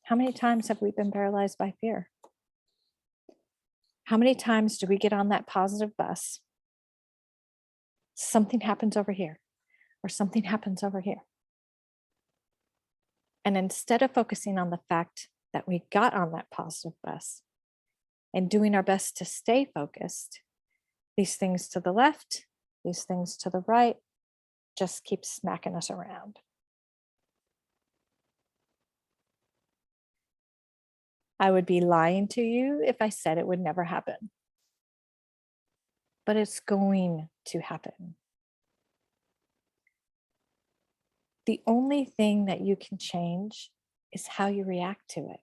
How many times have we been paralyzed by fear? How many times do we get on that positive bus? Something happens over here, or something happens over here. And instead of focusing on the fact that we got on that positive bus and doing our best to stay focused, these things to the left, these things to the right, just keep smacking us around. I would be lying to you if I said it would never happen. But it's going to happen. The only thing that you can change is how you react to it.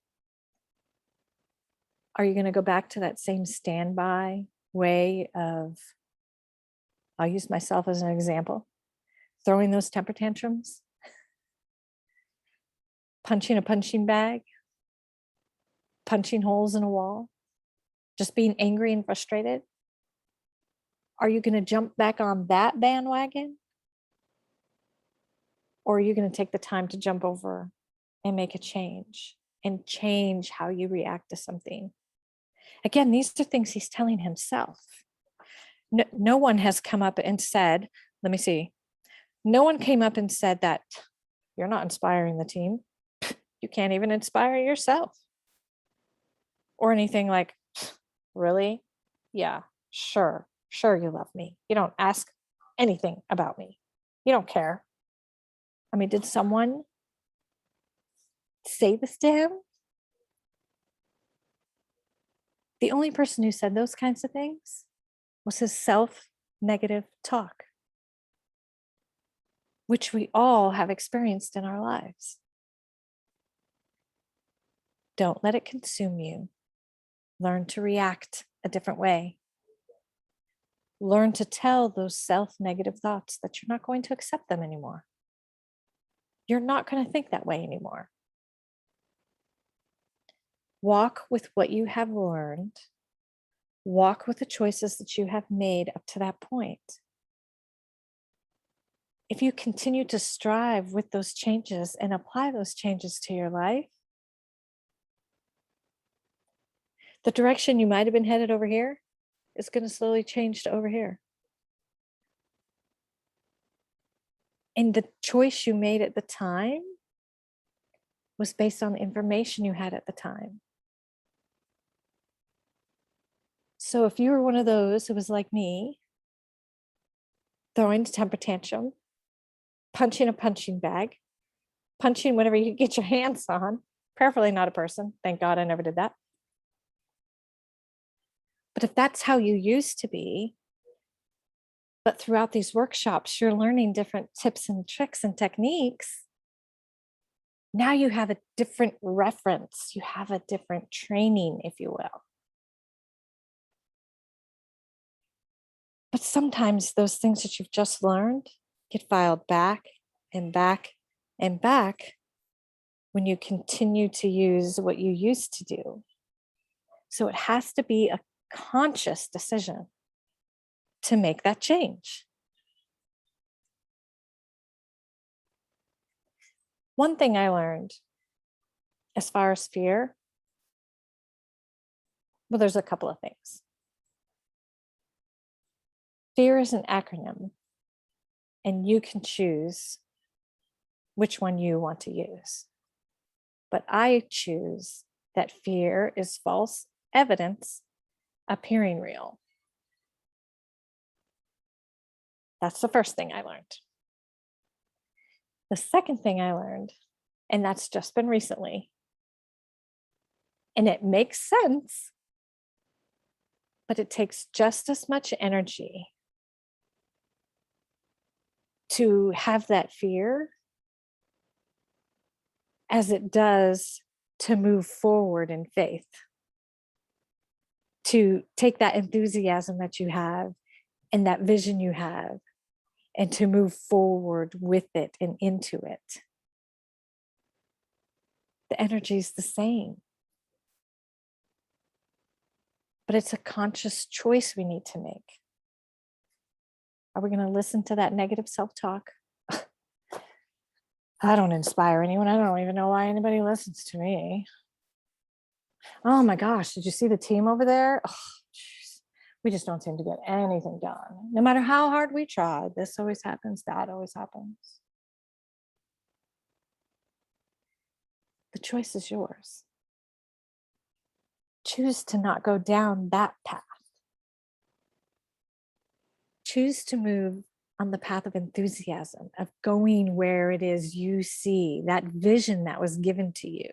Are you going to go back to that same standby way of, I'll use myself as an example, throwing those temper tantrums, punching a punching bag, punching holes in a wall, just being angry and frustrated? Are you going to jump back on that bandwagon? Or are you going to take the time to jump over and make a change and change how you react to something? Again, these are things he's telling himself. No one has come up and said, let me see. No one came up and said that you're not inspiring the team. You can't even inspire yourself. Or anything like, really? Yeah, sure you love me. You don't ask anything about me. You don't care. I mean, did someone say this to him? The only person who said those kinds of things was his self-negative talk, which we all have experienced in our lives. Don't let it consume you. Learn to react a different way. Learn to tell those self-negative thoughts that you're not going to accept them anymore. You're not going to think that way anymore. Walk with what you have learned. Walk with the choices that you have made up to that point. If you continue to strive with those changes and apply those changes to your life, the direction you might have been headed over here is going to slowly change to over here. And the choice you made at the time was based on the information you had at the time. So if you were one of those who was like me, throwing a temper tantrum, punching a punching bag, punching whatever you could get your hands on, preferably not a person. Thank God I never did that. But if that's how you used to be, but throughout these workshops, you're learning different tips and tricks and techniques, now you have a different reference. You have a different training, if you will. But sometimes those things that you've just learned get filed back and back and back when you continue to use what you used to do. So it has to be a conscious decision to make that change. One thing I learned as far as fear, well, there's a couple of things. Fear is an acronym, and you can choose which one you want to use. But I choose that fear is false evidence appearing real. That's the first thing I learned. The second thing I learned, and that's just been recently, and it makes sense, but it takes just as much energy to have that fear as it does to move forward in faith, to take that enthusiasm that you have and that vision you have and to move forward with it and into it. The energy is the same. But it's a conscious choice we need to make. Are we going to listen to that negative self-talk? I don't inspire anyone. I don't even know why anybody listens to me. Oh my gosh, did you see the team over there? Oh, we just don't seem to get anything done. No matter how hard we try, this always happens, that always happens. The choice is yours. Choose to not go down that path. Choose to move on the path of enthusiasm, of going where it is you see, that vision that was given to you.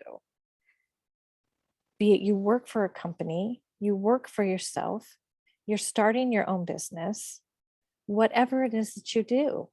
Be it you work for a company, you work for yourself, you're starting your own business, whatever it is that you do,